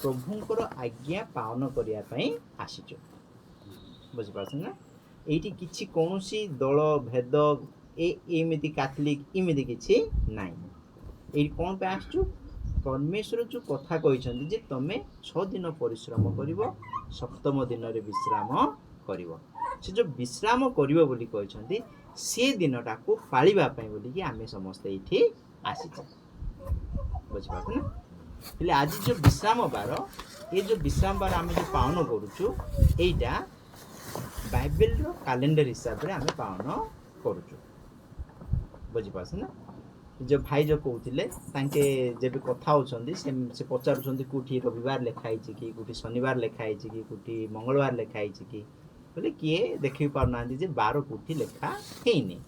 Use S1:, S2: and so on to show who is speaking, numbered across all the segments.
S1: प्रभुंकर आज्ञा पालन करने आसीचु बुझीपार ना ये किसी कौन दल भेद एमती कैथोलिक इमती किसी ना ये कौन पे आसचु परमेश्वर जो कथा कहते जे तुम 6 दिन परिश्रम कर सप्तम दिन विश्राम कर से जो विश्राम कर बोली कहते से दिनटा को पालिबापी बोलिकी आम समस्ते ये आसी बुझीपार ना हेले आज जो विश्राम बार ये जो विश्राम बार आम जो पालन करुचु एटा बाइबल रो कैलेंडर हिसाब से आम पालन करुचु बुझीपार ना जो भाई जो कहते तांके जब कथा होचंदी से पचारुचंदी कोठी रविवार लिखाई कि कोठी शनिवार लिखाई कि कोठी मंगलवार लिखाई कि बोले किए देखि पारना जे 12 कोठी लिखा हेनी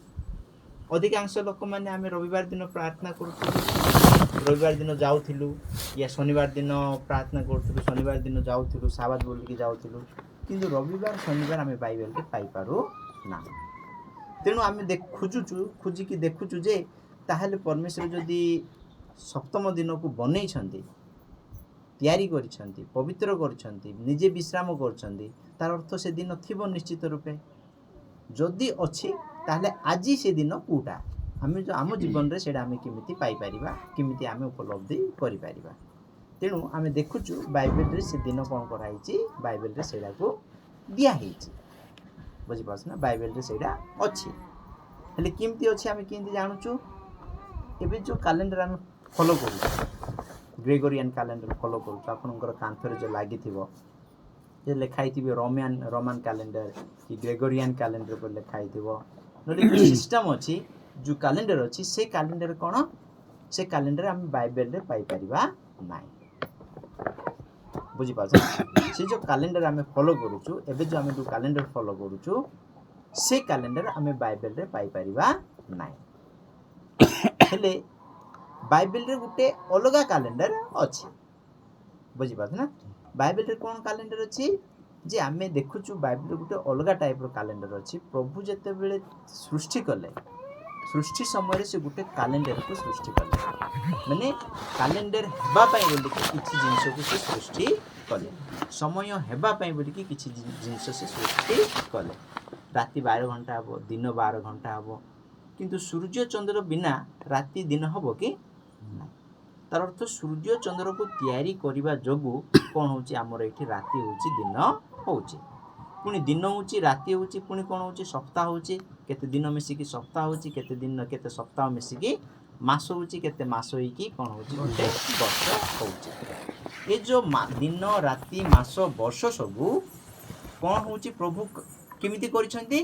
S1: अधिकांश लोक मैंने आम रविवार दिन प्रार्थना करूँ रविवार दिन जाऊँ या शनिवार दिन प्रार्थना करूँ शनिवार दिन जाऊँ साबात बोलिकी जाऊँ किंतु रविवार शनिवार आम बाइबल के पाई पारू ना तेणु आम खोजुचु खोजिकी देखुचु जे ताहले परमेश्वर जदि सप्तम दिन को बनई तैयारी करिसेंती पवित्र करिसेंती निजे विश्राम करिसेंती तार अर्थ से दिन थिबो निश्चित रूपे जदि अछि ताहले आज से दिन कोटा आम जो आम जीवन रे सेडा आम केमिति पाई परिबा केमिति आम उपलब्धि करि परिबा तेणु आम देखुचु बाइबल रे से दिन कोन कराइछि बाइबल रे सेडा को दिया हेछि बुझि पास ना बाइबल रे सेडा अछि हेले केमिति अछि आम केमिति जानुचु एबे जो कैलेंडर आम फॉलो करू ग्रेगोरियन कैलेंडर फॉलो करू आपनकर कांथरे जो लागि थिबो जे लिखाई थिबे रोमान कैलेंडर कि ग्रेगोरियन कैलेंडर पर लिखाई थिबो नले सिस्टम अछि जो कैलेंडर अछि से कैलेंडर कोन से कैलेंडर आम बाइबल रे पाई परिबा नाइ बुझि पाछ से जो कैलेंडर आम फॉलो करूछु एबे जो आम जो कैलेंडर फॉलो करूछु से कैलेंडर आम बाइबल रे पाई परिबा नाइ हेले बाइबल रे गुटे अलगा कैलेंडर अछि बुझि पाछ ना बाइबल रे कोन कैलेंडर अछि जे आमे देखुछु बाइबल रे गुटे अलगा टाइप रो कैलेंडर अछि प्रभु जते बेले सृष्टि कले सृष्टि समय रे से गुटे कैलेंडर को सृष्टि कले माने कैलेंडर हेबा पई बोली किछि जिंस को से सृष्टि कले समय हेबा पई बोली किछि जिंस से सृष्टि कले राति 12 घंटा हबो दिन 12 घंटा हबो किंतु सूर्य चंद्र बिना राति दिन हबो कि तार अर्थ सूर्य चंद्र को तैयारी करिबा जोगु कोन होची हमर एठी राति होची दिन होची पुनी दिन होची राति होची पुनी कोन होची सप्ताह होची केते दिन मिसी की सप्ताह होची केते दिन केते सप्ताह मिसी की मास होची केते मास होई की कोन होची गोटे वर्ष होची ए जो दिन राति मास वर्ष सबु कोन होची प्रभु केमिति करिसंती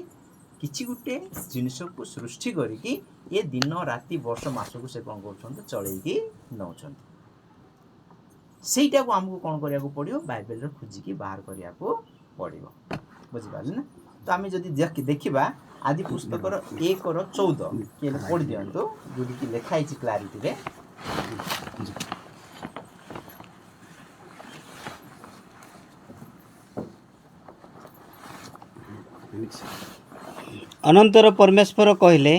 S1: किछि गुटे जिनिस को सृष्टि करिकी ये दिन राति वर्ष मास को से कोन करछन चलेकी नउछन सेटा को हमको कोन करिया को पड़ियो बाइबल रे खोजी की बाहर करिया को पड़ियो बुझि पाले ना तो आमे जदी देखिबा आदि पुस्तक रो 1 रो 14 के पढ़ि दियंतो जोडी की लिखाई छि क्लैरिटी रे
S2: अनंतर परमेश्वर कहले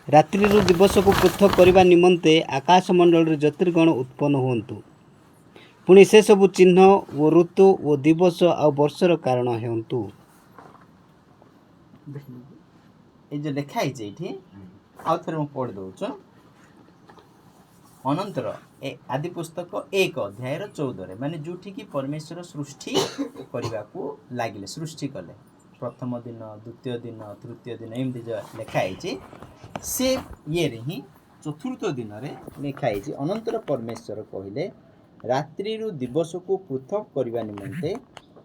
S2: रात्रि दिवस को पृथक करने निमंते आकाशमंडल ज्योतिर्गण उत्पन्न होंतु पुणी से सबु चिन्ह वो ऋतु वो दिवस आ वर्षर कारण हेतु
S1: ए जो लिखाई छै एठी आउ थरे म पढ दउछ अनंतर आदि पुस्तक 1 अध्याय 14 रे माने जोठी की परमेश्वर सृष्टि करबा को लागिले सृष्टि कले प्रथम दिन द्वितीय दिन तृतीय दिन एमती जो लिखाई छै से ये रे ही चतुर्थ दिन रे लिखाई छै अनंतर परमेश्वर कहिले रात्रि रु दिवस को पृथक करबा निमंते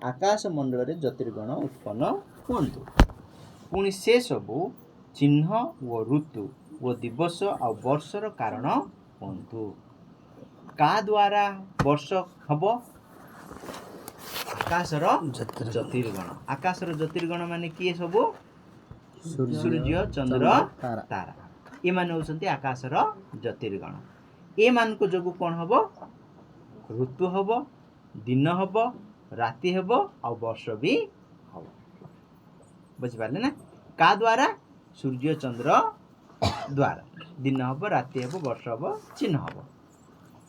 S1: आकाश मंडल रे ज्योतिर्गण उत्पन्न होंतु पुणी से सबु चिन्ह वो ऋतु वो दिवस आ वर्षर कारण होंतु का द्वारा वर्ष हबो आकाशर ज्योतिर्गण माने किए सबु सूर्य चंद्र तारा ए माने होसंती आकाशर ज्योतिर्गण ए मान को जोगु कोन हबो ऋतु हबो दिन हबो राति हबो आ वर्ष भी हबो बुझि पाले ना का द्वारा सूर्य चंद्र द्वारा दिन हबो राति हबो वर्ष हबो चिन्ह हबो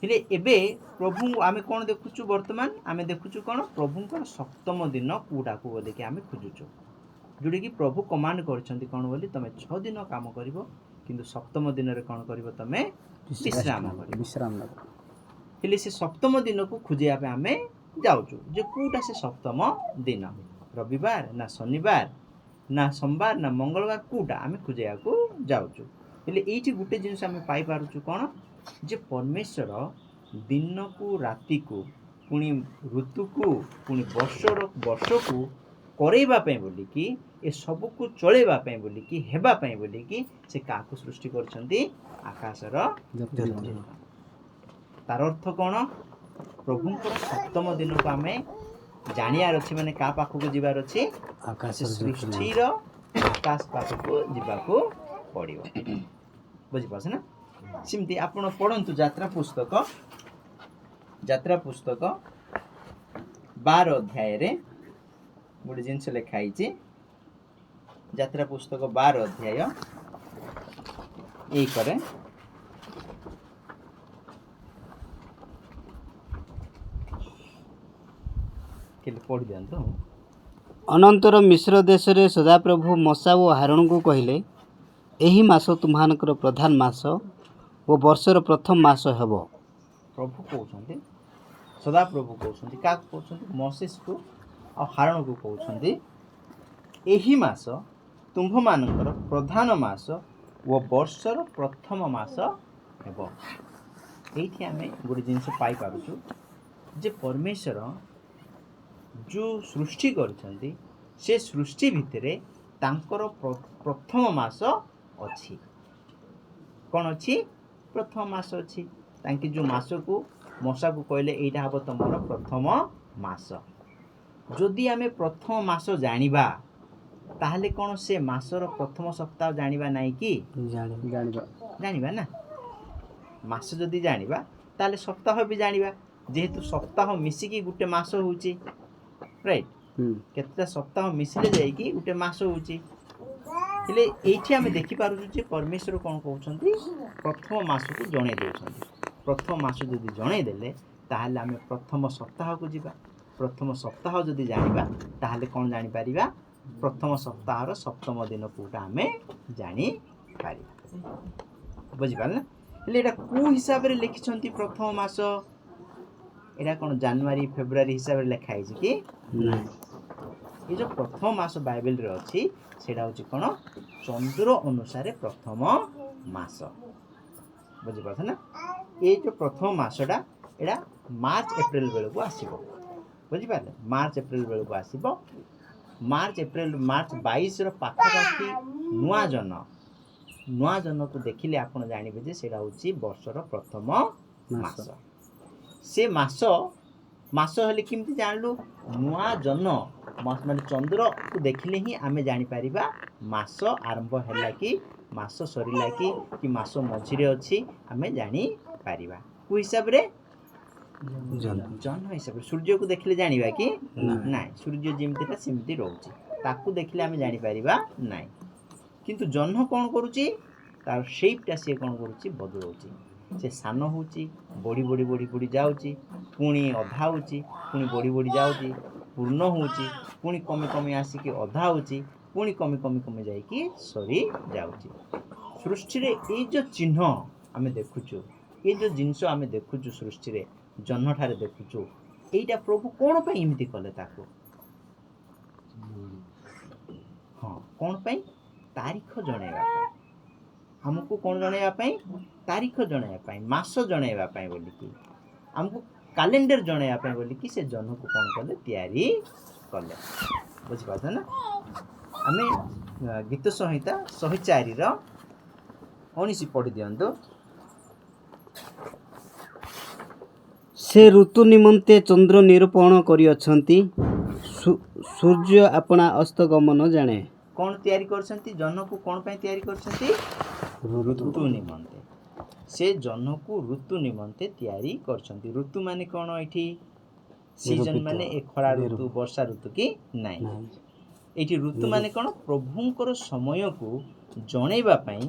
S1: ହେଲେ ଏବେ ପ୍ରଭୁ ଆମେ କ'ଣ ଦେଖୁଛୁ ବର୍ତ୍ତମାନ ଆମେ ଦେଖୁଛୁ କ'ଣ ପ୍ରଭୁଙ୍କର ସପ୍ତମ ଦିନ କେଉଁଟାକୁ ବୋଲିକି ଆମେ ଖୋଜୁଛୁ ଯେଉଁଟାକି ପ୍ରଭୁ କମାଣ୍ଡ କରିଛନ୍ତି କ'ଣ ବୋଲି ତୁମେ 6 ଦିନ କାମ କରିବ କିନ୍ତୁ ସପ୍ତମ ଦିନରେ କ'ଣ କରିବ ତୁମେ ବିଶ୍ରାମ କରିବ। ହେଲେ ସେ ସପ୍ତମ ଦିନକୁ ଖୋଜିବା ପାଇଁ ଆମେ ଯାଉଛୁ ଯେ କେଉଁଟା ସେ ସପ୍ତମ ଦିନ ରବିବାର ନା ଶନିବାର ନା ସୋମବାର ନା ମଙ୍ଗଳବାର କେଉଁଟା ଆମେ ଖୋଜିବାକୁ ଯାଉଛୁ। ହେଲେ ଏଇଠି ଗୋଟେ ଜିନିଷ ଆମେ ପାଇପାରୁଛୁ କ'ଣ ଯେ ପରମେଶ୍ୱର ଦିନକୁ ରାତିକୁ ପୁଣି ଋତୁକୁ ପୁଣି ବର୍ଷକୁ କରେଇବା ପାଇଁ ବୋଲିକି ଏ ସବୁକୁ ଚଳେଇବା ପାଇଁ ବୋଲିକି ହେବା ପାଇଁ ବୋଲିକି ସେ କାହାକୁ ସୃଷ୍ଟି କରିଛନ୍ତି ଆକାଶର ତାର ଅର୍ଥ କ'ଣ ପ୍ରଭୁଙ୍କର ସପ୍ତମ ଦିନକୁ ଆମେ ଜାଣିବାର ଅଛି ମାନେ କାହା ପାଖକୁ ଯିବାର ଅଛି ସେ ସୃଷ୍ଟିର ଆକାଶ ପାଖକୁ ଯିବାକୁ ପଡ଼ିବ ବୁଝିପାରୁଛ ନା। ସେମିତି ଆପଣ ପଢ଼ନ୍ତୁ ଯାତ୍ରା ପୁସ୍ତକ 12 ଅଧ୍ୟାୟରେ ଗୋଟେ ଜିନିଷ ଲେଖା ହେଇଛି। ଯାତ୍ରା ପୁସ୍ତକ 12 ଅଧ୍ୟାୟ 1 ପଢ଼ି ଦିଅନ୍ତୁ।
S2: ଅନନ୍ତର ମିଶ୍ର ଦେଶରେ ସଦାପ୍ରଭୁ ମଶା ଓ ହାରଣଙ୍କୁ କହିଲେ, ଏହି ମାସ ତୁମମାନଙ୍କର ପ୍ରଧାନ ମାସ ଓ ବର୍ଷର ପ୍ରଥମ ମାସ ହେବ।
S1: ପ୍ରଭୁ କହୁଛନ୍ତି ସଦାପ୍ରଭୁ କହୁଛନ୍ତି କାହାକୁ କହୁଛନ୍ତି ମୋସେସକୁ ଆଉ ହାରଣକୁ କହୁଛନ୍ତି ଏହି ମାସ ତୁମ୍ଭମାନଙ୍କର ପ୍ରଧାନ ମାସ ଓ ବର୍ଷର ପ୍ରଥମ ମାସ ହେବ। ଏଇଠି ଆମେ ଗୋଟେ ଜିନିଷ ପାଇପାରୁଛୁ ଯେ ପରମେଶ୍ୱର ଯେଉଁ ସୃଷ୍ଟି କରିଛନ୍ତି ସେ ସୃଷ୍ଟି ଭିତରେ ତାଙ୍କର ପ୍ରଥମ ମାସ ଅଛି। କ'ଣ ଅଛି? ପ୍ରଥମ ମାସ ଅଛି। ତାଙ୍କେ ଯେଉଁ ମାସକୁ ମଶାକୁ କହିଲେ ଏଇଟା ହେବ ତୁମର ପ୍ରଥମ ମାସ। ଯଦି ଆମେ ପ୍ରଥମ ମାସ ଜାଣିବା ତାହେଲେ କ'ଣ ସେ ମାସର ପ୍ରଥମ ସପ୍ତାହ ଜାଣିବା ନାହିଁ କି? ଜାଣିବା ନା। ମାସ ଯଦି ଜାଣିବା ତାହେଲେ ସପ୍ତାହ ବି ଜାଣିବା। ଯେହେତୁ ସପ୍ତାହ ମିଶିକି ଗୋଟେ ମାସ ହେଉଛି, ରାଇଟ୍? କେତେଟା ସପ୍ତାହ ମିଶିଲେ ଯାଇକି ଗୋଟେ ମାସ ହେଉଛି। ହେଲେ ଏଇଠି ଆମେ ଦେଖିପାରୁଛୁ ଯେ ପରମେଶ୍ୱର କ'ଣ କହୁଛନ୍ତି ପ୍ରଥମ ମାସକୁ ଜଣେଇ ଦେଉଛନ୍ତି। ପ୍ରଥମ ମାସ ଯଦି ଜଣେଇ ଦେଲେ ତାହେଲେ ଆମେ ପ୍ରଥମ ସପ୍ତାହକୁ ଯିବା। ପ୍ରଥମ ସପ୍ତାହ ଯଦି ଜାଣିବା ତାହେଲେ କ'ଣ ଜାଣିପାରିବା? ପ୍ରଥମ ସପ୍ତାହର ସପ୍ତମ ଦିନ କେଉଁଟା ଆମେ ଜାଣିପାରିବା। ବୁଝିପାରିଲେ? ହେଲେ ଏଇଟା କେଉଁ ହିସାବରେ ଲେଖିଛନ୍ତି ପ୍ରଥମ ମାସ? ଏଇଟା କ'ଣ ଜାନୁଆରୀ ଫେବୃଆରୀ ହିସାବରେ ଲେଖା ହେଇଛି କି? ଏ ଯେଉଁ ପ୍ରଥମ ମାସ ବାଇବେଲରେ ଅଛି ସେଇଟା ହେଉଛି କ'ଣ ଚନ୍ଦ୍ର ଅନୁସାରେ ପ୍ରଥମ ମାସ। ବୁଝିପାରୁଛ ନା? ଏଇ ଯେଉଁ ପ୍ରଥମ ମାସଟା ଏଇଟା ମାର୍ଚ୍ଚ ଏପ୍ରିଲ ବେଳକୁ ଆସିବ। ବୁଝିପାରିଲେ? ମାର୍ଚ୍ଚ ଏପ୍ରିଲ ବେଳକୁ ଆସିବ। ମାର୍ଚ୍ଚ 22ର ପାଖାପାଖି ନୂଆ ଜହ୍ନକୁ ଦେଖିଲେ ଆପଣ ଜାଣିବେ ଯେ ସେଇଟା ହେଉଛି ବର୍ଷର ପ୍ରଥମ ମାସ। ସେ ମାସ ହେଲେ କେମିତି ଜାଣିଲୁ? ନୂଆ ଜହ୍ନ ମାନେ ଚନ୍ଦ୍ରକୁ ଦେଖିଲେ ହିଁ ଆମେ ଜାଣିପାରିବା ମାସ ଆରମ୍ଭ ହେଲା କି ମାସ ସରିଲା କି ମାସ ମଝିରେ ଅଛି ଆମେ ଜାଣିପାରିବା। କେଉଁ ହିସାବରେ? ଜହ୍ନ ହିସାବରେ। ସୂର୍ଯ୍ୟକୁ ଦେଖିଲେ ଜାଣିବା କି? ନାଇଁ, ସୂର୍ଯ୍ୟ ଯେମିତିଟା ସେମିତି ରହୁଛି, ତାକୁ ଦେଖିଲେ ଆମେ ଜାଣିପାରିବା ନାହିଁ। କିନ୍ତୁ ଜହ୍ନ କ'ଣ କରୁଛି? ତାର ସେପ୍ଟା ସିଏ କ'ଣ କରୁଛି? ବଦଳଉଛି। ସେ ସାନ ହେଉଛି, ବଢ଼ି ଯାଉଛି, ପୁଣି ଅଧା ହେଉଛି, ପୁଣି ବଢ଼ି ଯାଉଛି, ପୂର୍ଣ୍ଣ ହେଉଛି, ପୁଣି କମି ଆସିକି ଅଧା ହେଉଛି, ପୁଣି କମି ଯାଇକି ସରି ଯାଉଛି। ସୃଷ୍ଟିରେ ଏଇ ଯେଉଁ ଚିହ୍ନ ଆମେ ଦେଖୁଛୁ, ଏଇ ଯେଉଁ ଜିନିଷ ଆମେ ଦେଖୁଛୁ ସୃଷ୍ଟିରେ ଜହ୍ନଠାରେ ଦେଖୁଛୁ, ଏଇଟା ପ୍ରଭୁ କ'ଣ ପାଇଁ ଏମିତି କଲେ ତାକୁ? ହଁ, କ'ଣ ପାଇଁ? ତାରିଖ ଜଣାଇବା ପାଇଁ। ଆମକୁ କ'ଣ ଜଣାଇବା ପାଇଁ? ତାରିଖ ଜଣାଇବା ପାଇଁ, ମାସ ଜଣାଇବା ପାଇଁ ବୋଲିକି, ଆମକୁ କ୍ୟାଲେଣ୍ଡର ଜଣାଇବା ପାଇଁ ବୋଲିକି ସେ ଜହ୍ନକୁ କ'ଣ କଲେ? ତିଆରି କଲେ। ବୁଝିପାରୁଛ ନା? ଆମେ ଗୀତ ସଂହିତା 104ର 19 ପଢ଼ି ଦିଅନ୍ତୁ।
S2: ସେ ଋତୁ ନିମନ୍ତେ ଚନ୍ଦ୍ର ନିରୂପଣ କରିଅଛନ୍ତି, ସୂର୍ଯ୍ୟ ଆପଣା ଅସ୍ତଗମନ ଜାଣେ।
S1: କ'ଣ ତିଆରି କରିଛନ୍ତି? ଜହ୍ନକୁ କ'ଣ ପାଇଁ ତିଆରି କରିଛନ୍ତି? ଋତୁ ନିମନ୍ତେ। ସେ ଜହ୍ନକୁ ଋତୁ ନିମନ୍ତେ ତିଆରି କରିଛନ୍ତି। ଋତୁ ମାନେ କ'ଣ? ଏଠି ସିଜନ୍ ମାନେ ଏ ଖରା ଋତୁ, ବର୍ଷା ଋତୁ କି ନାହିଁ। ଏଇଠି ଋତୁ ମାନେ କ'ଣ? ପ୍ରଭୁଙ୍କର ସମୟକୁ ଜଣେଇବା ପାଇଁ,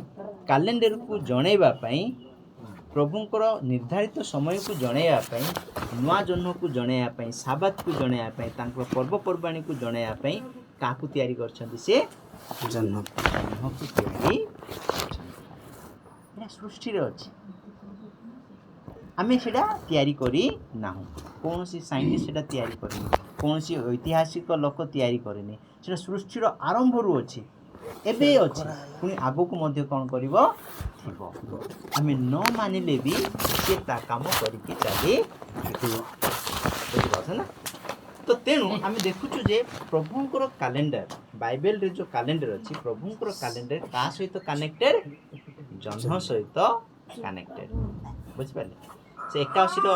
S1: କ୍ୟାଲେଣ୍ଡରକୁ ଜଣେଇବା ପାଇଁ प्रभुंकर निर्धारित समय को जनइबा पई नुआ जन्म को जनइबा पई साबात को जनइबा पई तांकर पर्वपर्वाणी को जनइबा पई काकू तयारी करछन्ती से
S2: जन्म
S1: जन्म को तयारी करछन्ती सृष्टि रे अछि आमे सेटा तयारी करी नाहु कोनोसी साइंटिस्ट सेटा तयारी करिनी कोनोसी ऐतिहासिक लोक तयारी करिनी सेटा सृष्टि रो आरंभ रु अछि एबे अछि पुनी आगो को मध्य कोन करिवो थिबो आमे न मानिले भी से ता काम करिके चाली बुझिपाछ ना तो तेणु आमे देखुछु जे प्रभुंकर कैलेंडर बाइबल रे जो कैलेंडर अछि प्रभुंकर कैलेंडर का सहित कनेक्टेड जन्म सहित कनेक्टेड बुझिपाले से 81 रो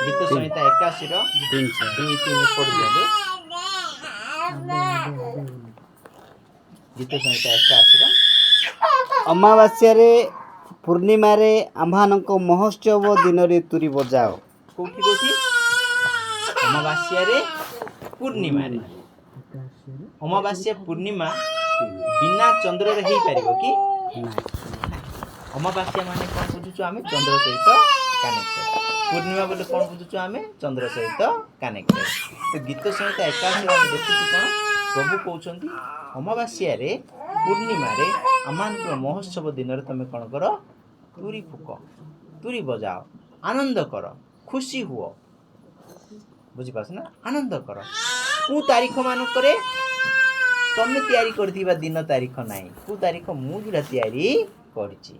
S1: गीत संहिता 81 रो 2-3 पढ़ दियो गीत संहिता 81 रो
S2: अमावास्या पूर्णिमा आम्भानक महोत्सव दिन रे तुरी बजाओ
S1: कोठी कोठी अमावास्या रे पूर्णिमा रे अमावास्या पूर्णिमा बिना चंद्र रे हेई परिबो कि अमावास्या माने कोन बुझुछु आमे चंद्र सहित कनेक्टेड पूर्णिमा बोले कोन बुझुछु आमे चंद्र सहित कनेक्टेड तो गीत संहिता 81 रे देखुछु कोन प्रभु कहउछन्ती अमावास्या रे पूर्णिमा रे अमानक महोत्सव दिन रे तमे कोन करो तुरी फुको तुरी बजाओ आनंद करो खुशी हुओ बुझी पास ना आनंद करो कु तारीख मान करे तमे तयारी करथिबा दिन तारीख नाही कु तारीख मु जुरा तयारी करछि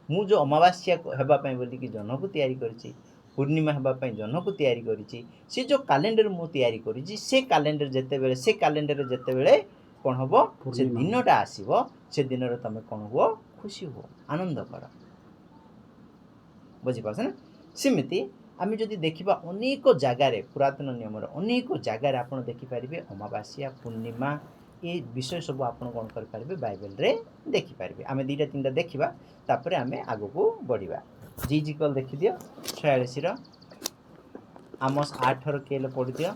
S1: मु जो अमावास्या हेबा पई बोली कि जन्म को तयारी करछि पूर्णिमा हेबा पई जन्म को तयारी करछि से जो कैलेंडर मु तयारी करछि से कैलेंडर जते बेले कोन हबो से दिनटा आसीबो से दिन रे तमे कोन हो खुशी हो आनंद कर बुझी पास ना सिमिति आमे जदि देखिबा अनेक जगार पुरातन नियम अनेक जगार आपण देखि परिबे अमावास्या पूर्णिमा ये विषय सब आपण कोन कर परिबे बाइबल रे देखि परिबे आमे दुईटा तीनटा देखिबा तापरे आमे आगो को बढ़िबा जीजिकल देखि दियो 46 रो आमोस 8 रो केले पढि दियो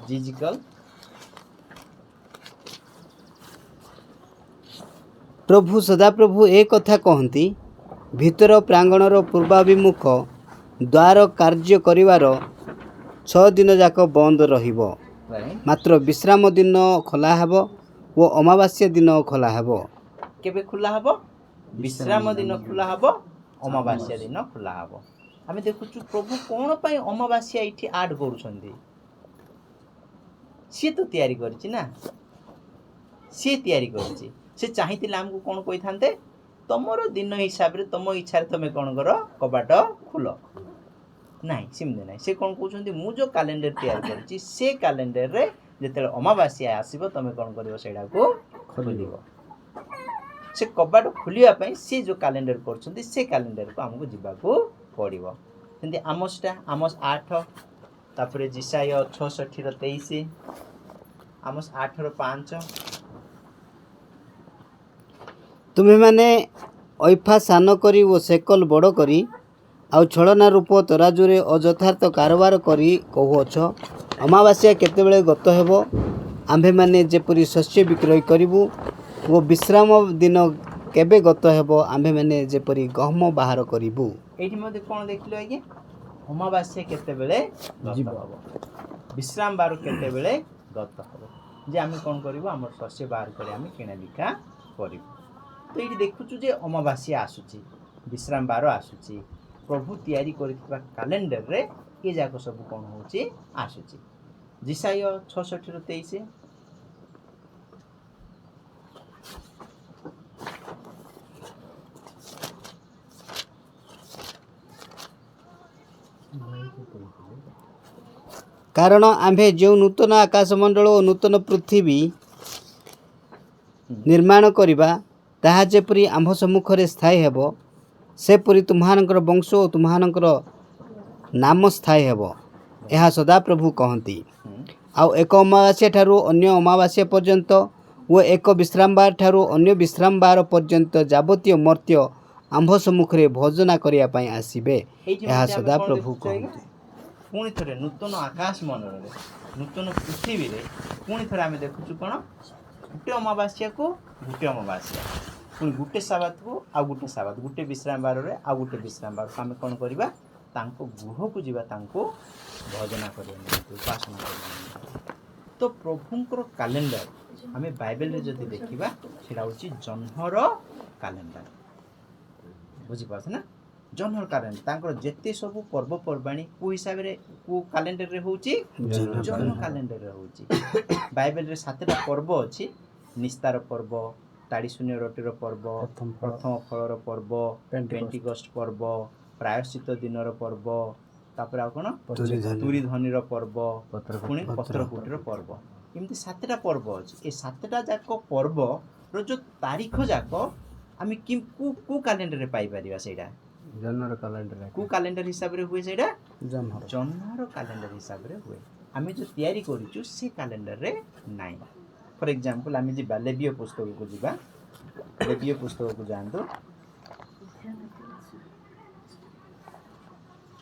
S1: जीजिकल
S2: प्रभु सदाप्रभु एक कथा कहती भितर प्रांगणर पूर्वाभिमुख द्वार कार्य करिवार 6 दिन जाक बंद रहिबो मात्र विश्राम दिन खोला हेबो वो अमावास्या दिन खोला हेबो
S1: केबे खुला हेबो विश्राम दिन खुला हेबो अमावास्या दिन खुला हेबो आमे देखुछु प्रभु कोन पई अमावास्या इठी ऐड करूछन्ती सी तो तयारी करछि ना सी तयारी करछि से चाहिथिला हमको कोन कहि थांते तमरो दिन हिसाब रे तम इच्छा रे तमे कोन करो कबाट खुलो नाही सिमदे नाही से कोन कहउछन्ती मु जो कैलेंडर तयार करछि से कैलेंडर रे जेते अमावास्या आसीबो तमे कोन करिवो सेडा को खोलिबो से कबाट खुलिया पई से जो कैलेंडर करछन्ती से कैलेंडर को हमको जिबा को पड़िबो सेंती आमोस 8 तापरे जिसाय 66 रो 23 आमोस 8 रो 5
S2: तुम्हें माने ऐफा सान करी वो सेकल बड़ करी आउ छलना रूप तराजुरे अयथार्थ कारबार करी कहूअछ अमावास्या केतेबेले गत हेबो आम्भे माने जेपरी शस्य विक्रय करिवु वो विश्राम दिन केबे गत हेबो आम्भे माने जेपरी गहम बाहर करिवु
S1: एठी मध्ये कोन देखिलो आगे अमावास्या केतेबेले गत हेबो विश्राम बार केतेबेले गत हेबो जे आमे कोन करिवो हमर शस्य बाहर करी आमे किना बिका करिवु तो ये देखुचु जे अमावास्या आसुची विश्राम बार आसुची प्रभु तयारी करथिबा कैलेंडर रे ए जाको सब कोन होची आसुची जिसाय 66 रो 23
S2: कारण आम्भे जो नूतन आकाशमंडल और नूतन पृथ्वी निर्माण करिबा ताहा जेपरी आम्भ सम्मुखरे स्थायी हेबो सेपरी तुम्हानकर वंश और तुम्हानकर नाम स्थायी हेबो यह सदा प्रभु कहती आउ एक अमावास्या ठारू अन्य अमावास्या पर्यंत वो एक विश्राम बार ठारू अन्य विश्राम बार पर्यंत जाबतीय मर्त्य आम्भ सम्मुखरे भोजना करिया पई आसीबे यह सदा प्रभु कहती
S1: पुणी थरे नूतन आकाश मंडल रे नूतन पृथ्वी रे पुणी थरे आमे देखुछु कोन गोटे अमावास्या को गोटे अमावास्या पुणी गोटे साबात को आउ गोटे साबात गोटे विश्राम बार रे आउ गोटे विश्राम बार आम कौन करवा गृह को जीवा भजना कर उपासना कर तो प्रभुंकर कैलेंडर आम बाइबल रे जदि देखा सेटा हूँ जन्मर कैलेंडर बुझीपार ना जन्मर कैलेंडर जिते सब पर्वपर्वाणी को हिसाब से को कैलेंडर रे होची जन्म कैलेंडर रे होची बाइबल रे 7टा पर्व अछि निस्तार पर्व ताड़ी शून्य रोटीर पर्व प्रथम फलर पर्व पेंटिकस्ट पर्व प्रायश्चित दिनर पर्व तापर आ कोन तुरी धनीर पर्व पुणी पत्रकुटीर पर्व एमती 7टा पर्व अछि ए 7टा जाक पर्व रो जो तारीख जाक आम को कैलेंडर रे पाई परिबा सेटा
S2: जन्मर कैलेंडर
S1: को कैलेंडर हिसाब रे हुए सेटा जन्मर कैलेंडर हिसाब रे हुए आम जो तैयारी करिचु से कैलेंडर रे नाइ फॉर एग्जांपल आम जी लेवीय पुस्तक को जीवा लेवीय पुस्तक को जानतो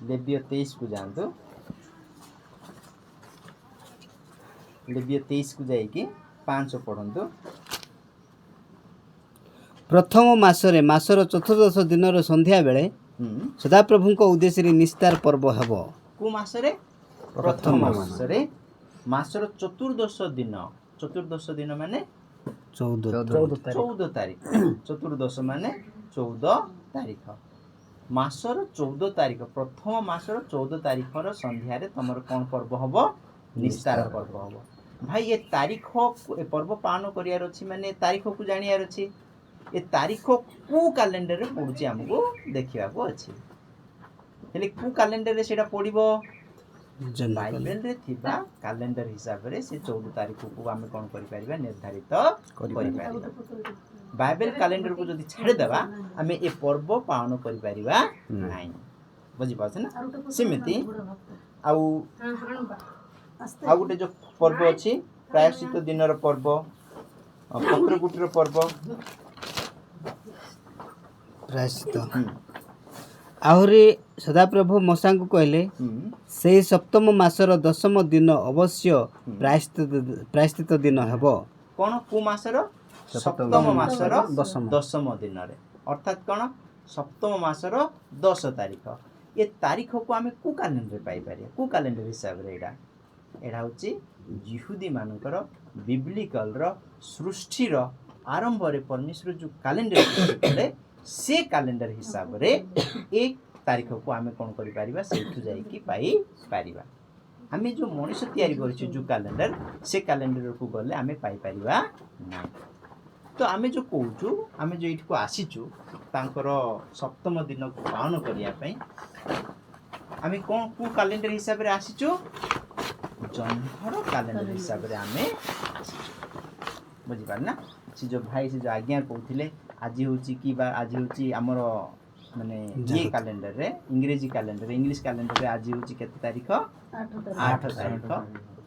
S1: लेवीय 23 को जानतो लेवीय 23 को जाइए 5 पढ़ंतु
S2: प्रथम मासरे मासर चतुर्दश दिनर संध्या बेले सदाप्रभुଙ୍କ उद्देश्य निस्तार पर्व हेब
S1: को मासरे प्रथम मासरे मासर चतुर्दश दिन माने 14 तारीख चतुर्दश माने 14 तारीख मासर 14 तारीख प्रथम मासर 14 तारीख संध्यारे तमर कौन पर्व हबो निस्तार पर्व हबो भाई ये तारीख ए पर्व पालन करियार अछि माने तारीख को जानियार अछि ए तारीख को कैलेंडर रे पडुची हमको देखिबा को अछि हेले को कैलेंडर रे सेटा पडिबो बाइबल रे थिबा कैलेंडर हिसाब रे से 14 तारीख को हम कोन करि परिबा निर्धारित करि परिबा बाइबल कैलेंडर को जदि छाड़ देबा हमें ए पर्व पालन करि परिबा नाही बुझि पाछ ना सिमिति आउ गोटे जो पर्व अछि प्रायश्चित दिनर पर्व पत्रकुटीर पर्व
S2: प्रायश्चित आहरी सदाप्रभु मसा को कहले से सप्तम मासर 10म दिन अवश्य प्रायश्चित दिन हेबो
S1: कोन को मासर सप्तम मासर 10म दिन रे अर्थात कोन सप्तम मासर 10 तारीख ये तारीख को आमे को कैलेंडर पाई पारिया को कैलेंडर हिसाब रे एडा होची यहूदी मानकर बिब्लिकल रो सृष्टि रो आरंभ रे परमेश्वर जो कैलेंडर करे से कैलेंडर हिसाब रे एक तारीख को आमे कोन करि परिबा सेठु जाई कि पाई परिबा आमे जो मनुष्य तयारी करछि जो कैलेंडर से कैलेंडर को गले आमे पाई परिबा नै तो आमे जो कहूछु आमे जो इठ को आसीछु तांकर सप्तम दिन को पालन करिया पई आमे कोन को कैलेंडर हिसाब रे आसीछु जन्मर कैलेंडर हिसाब रे आमे बुझि पार ना से जो भाई से जो आज्ञा कहउथिले आज होची की बार आज होची हमर माने ये कैलेंडर रे इंग्लिश कैलेंडर रे आज होची केते तारीख 8 तारीख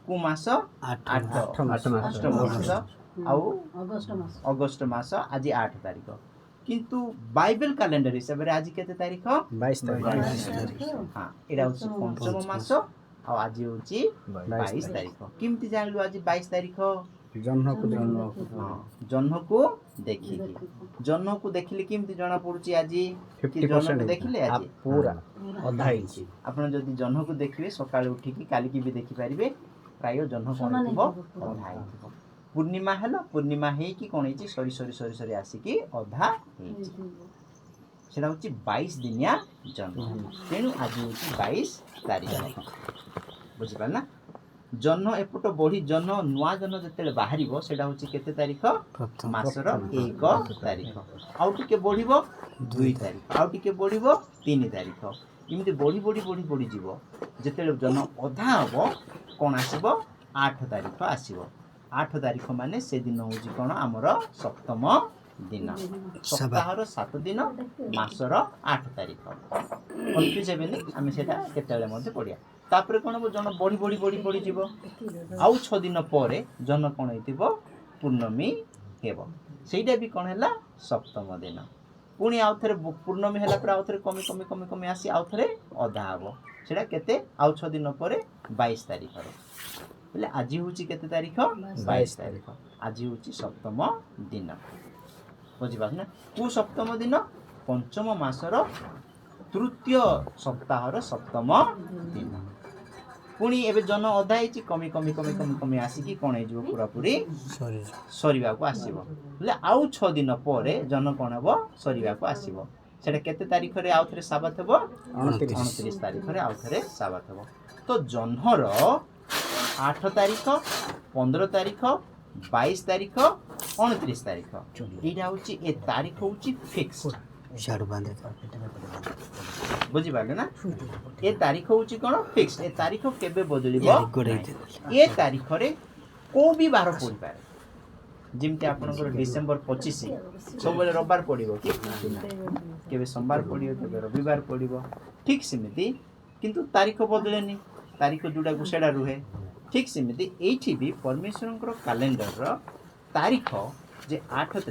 S1: को मास 8 मास आउ अगस्त मास आज 8 तारीख किंतु बाइबल कैलेंडर हिसाब रे आज केते तारीख 22 तारीख हां एडा होची पंचम मास आ आज होची 22 तारीख किमति जानलु आज 22 तारीख जन्म को देखिले किमति जणा पडुची आज 50% देखिले आज
S2: पूरा अधा इंच
S1: आपण जदी जन्म को देखिबे सकाळ उठी की काली की भी देखि परिबे प्राय जन्म कोन थिबो अधा हिबो पूर्णिमा हलो पूर्णिमा हे की कोन हिची सरी आसी की अधा हिची सेटा होची 22 दिनिया जन्म तेनु आज होची 22 तारीख बुझि पाना जन्म एपट बढ़ी जन्म नुआ जन्म जते बाहरिबो सेटा होची केते तारीख मासर 1 तारीख आउ टिके बढ़िबो 2 तारीख आउ टिके बढ़िबो 3 तारीख इमिते बढ़ी जीवो जते जन्म अधा हबो कोन आसीबो 8 तारीख आसीबो 8 तारीख माने से दिन होची कोन हमर सप्तम दिन सप्ताहर 7 दिन मासर 8 तारीख कंफ्यूज हेबेनी आमे सेटा केतेले मध्ये पढिया तापर कोन जन बढ़ी जीवो आउ 6 दिन परे जन कोन हेतिबो पूर्णमी हेबो सेटा भी कोन हैला सप्तम दिन पुनी आउ थरे पूर्णमी हैला पर आउ थरे कमी आसी आउ थरे अधा हबो सेटा केते आउ 6 दिन परे 22 तारीख रे ବୋଲେ ଆଜି ହେଉଛି କେତେ ତାରିଖ 22 ତାରିଖ ଆଜି ହେଉଛି ସପ୍ତମ ଦିନ ବୁଝିପାରୁଛ ନା କେଉଁ ସପ୍ତମ ଦିନ ପଞ୍ଚମ ମାସର ତୃତୀୟ ସପ୍ତାହର ସପ୍ତମ ଦିନ ପୁଣି ଏବେ ଜନ ଅଧା ହେଇଛି କମି କମି କମି କମି କମି ଆସିକି କ'ଣ ହେଇଯିବ ପୁରାପୁରି ସରିବାକୁ ଆସିବ ହେଲେ ଆଉ 6 ଦିନ ପରେ ଜନ କ'ଣ ହେବ ସରିବାକୁ ଆସିବ ସେଟା କେତେ ତାରିଖରେ ଆଉ ଥରେ ସାବାତ ହେବ 29 ତାରିଖରେ ଆଉ ଥରେ ସାବାତ ହେବ ତ ଜହ୍ନର 8 ତାରିଖ 15 ତାରିଖ 22 ତାରିଖ 29 ତାରିଖ ଏଇଟା ହେଉଛି ଏ ତାରିଖ ହେଉଛି ଫିକ୍ସଡ ବୁଝିପାରିଲେ ନା ଏ ତାରିଖ ହେଉଛି କ'ଣ ଫିକ୍ସ ଏ ତାରିଖ କେବେ ବଦଳିବ ଏ ତାରିଖରେ କେଉଁ ବି ବାର ପଡ଼ିପାରେ ଯେମିତି ଆପଣଙ୍କର ଡିସେମ୍ବର 25 ସବୁବେଳେ ରବିବାର ପଡ଼ିବ କି କେବେ ସୋମବାର ପଡ଼ିବ କେବେ ରବିବାର ପଡ଼ିବ ଠିକ୍ ସେମିତି କିନ୍ତୁ ତାରିଖ ବଦଳେନି ତାରିଖ ଯେଉଁଟାକୁ ସେଇଟା ରୁହେ ଠିକ୍ ସେମିତି ଏଇଠି ବି ପରମେଶ୍ୱରଙ୍କର କ୍ୟାଲେଣ୍ଡରର ତାରିଖ ଯେ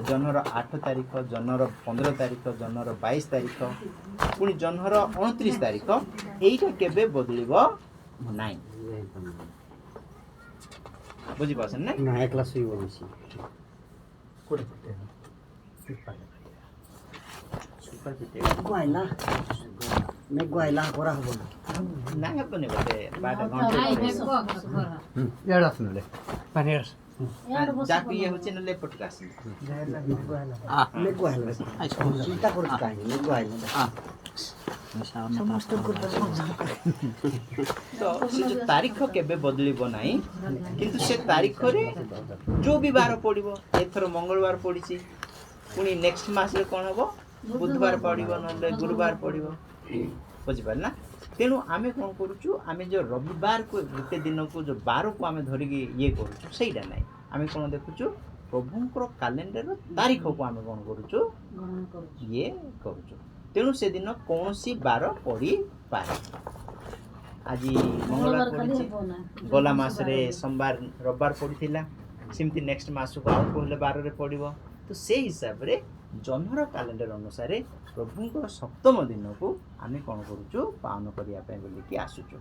S1: ଜହ୍ନର 8 ତାରିଖ ଜହ୍ନର 15 ତାରିଖ ଜହ୍ନର 22 ତାରିଖ ପୁଣି ଜହ୍ନର 29 ତାରିଖ ଏଇଟା କେବେ ବଦଳିବ ନାହିଁ ବୁଝିପାରୁଛନ୍ତି ନା ନା ହେବନି ବୋଧେ 12 ଘଣ୍ଟା ଯାକୁ ଇଏ ହେଉଛି ନହେଲେ ଏପଟକୁ ଆସିବ ତ ସେ ଯୋଉ ତାରିଖ କେବେ ବଦଳିବ ନାହିଁ କିନ୍ତୁ ସେ ତାରିଖରେ ଯୋଉ ବି ବାର ପଡ଼ିବ ଏଥର ମଙ୍ଗଳବାର ପଡ଼ିଛି ପୁଣି ନେକ୍ସଟ ମାସରେ କ'ଣ ହେବ ବୁଧବାର ପଡ଼ିବ ନହେଲେ ଗୁରୁବାର ପଡ଼ିବ ବୁଝିପାରିଲେ ନା ତେଣୁ ଆମେ କ'ଣ କରୁଛୁ ଆମେ ଯେଉଁ ରବିବାରକୁ ଗୋଟେ ଦିନକୁ ଯେଉଁ ବାରକୁ ଆମେ ଧରିକି ଇଏ କରୁଛୁ ସେଇଟା ନାହିଁ ଆମେ କ'ଣ ଦେଖୁଛୁ ପ୍ରଭୁଙ୍କର କ୍ୟାଲେଣ୍ଡରର ତାରିଖକୁ ଆମେ କ'ଣ କରୁଛୁ ଇଏ କରୁଛୁ ତେଣୁ ସେଦିନ କୌଣସି ବାର ପଡ଼ିପାରେ ଆଜି ମଙ୍ଗଳବାର ପଡ଼ିଛି ଗଲା ମାସରେ ସୋମବାର ରବିବାର ପଡ଼ିଥିଲା ସେମିତି ନେକ୍ସଟ ମାସକୁ ଆଉ କହିଲେ ବାରରେ ପଡ଼ିବ ତ ସେଇ ହିସାବରେ ଜହ୍ନର କ୍ୟାଲେଣ୍ଡର ଅନୁସାରେ ପ୍ରଭୁଙ୍କର ସପ୍ତମ ଦିନକୁ ଆମେ କ'ଣ କରୁଛୁ ପାଳନ କରିବା ପାଇଁ ବୋଲିକି ଆସୁଛୁ